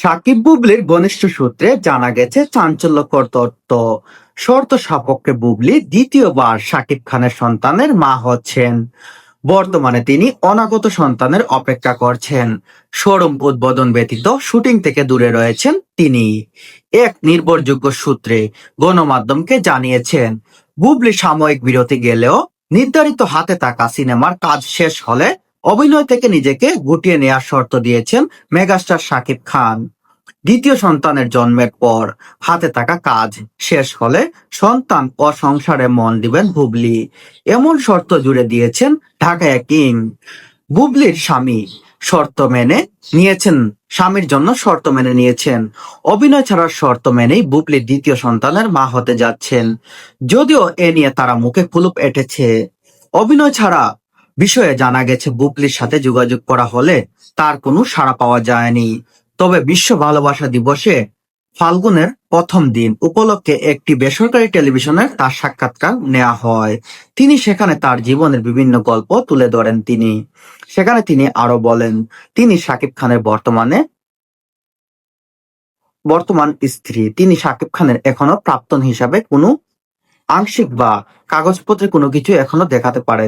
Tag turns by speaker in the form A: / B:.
A: সাকিব বুবলির ঘনিষ্ঠ সূত্রে জানা গেছে চাঞ্চল্যকর তথ্য। শর্ত সাপেক্ষে বুবলি দ্বিতীয়বার সাকিব খানের সন্তানের মা হচ্ছেন। বর্তমানে তিনি অনাগত সন্তানের অপেক্ষা করছেন। শোরুম উদ্বোধন ব্যতীত শুটিং থেকে দূরে রয়েছেন তিনি। এক নির্ভরযোগ্য সূত্রে গণমাধ্যমকে জানিয়েছেন, বুবলি সাময়িক বিরতি গেলেও নির্ধারিত হাতে থাকা সিনেমার কাজ শেষ হলে অভিনয় থেকে নিজেকে গুটিয়ে নেওয়ার শর্ত দিয়েছেন মেগাস্টার শাকিব খান। দ্বিতীয় সন্তানের জন্মের পর হাতে থাকা কাজ শেষ হলে সন্তান ও সংসারে মন দিবেন বুবলি, এমন শর্ত জুড়ে দিয়েছেন ঢাকায় কিং। বুবলির স্বামী শর্ত মেনে নিয়েছেন স্বামীর জন্য শর্ত মেনে নিয়েছেন। অভিনয় ছাড়ার শর্ত মেনেই বুবলি দ্বিতীয় সন্তানের মা হতে যাচ্ছেন। যদিও এ নিয়ে তারা মুখে কুলুপ এঁটেছে। অভিনয় ছাড়া বিষয়ে জানা গেছে, বুবলির সাথে যোগাযোগ করা হলে তার কোনো সাড়া পাওয়া যায়নি। তবে বিশ্ব ভালোবাসা দিবসে ফাল্গুনের প্রথম দিন উপলক্ষে একটি বেসরকারি টেলিভিশনের তার সাক্ষাৎকার নেওয়া হয়। তিনি সেখানে তার জীবনের বিভিন্ন গল্প তুলে ধরেন। সেখানে তিনি আরো বলেন, তিনি শাকিব খানের বর্তমান স্ত্রী। তিনি শাকিব খানের এখনো প্রাক্তন হিসাবে কোনো আংশিক বা কাগজপত্রে কোনো কিছু এখনো দেখাতে পারেন।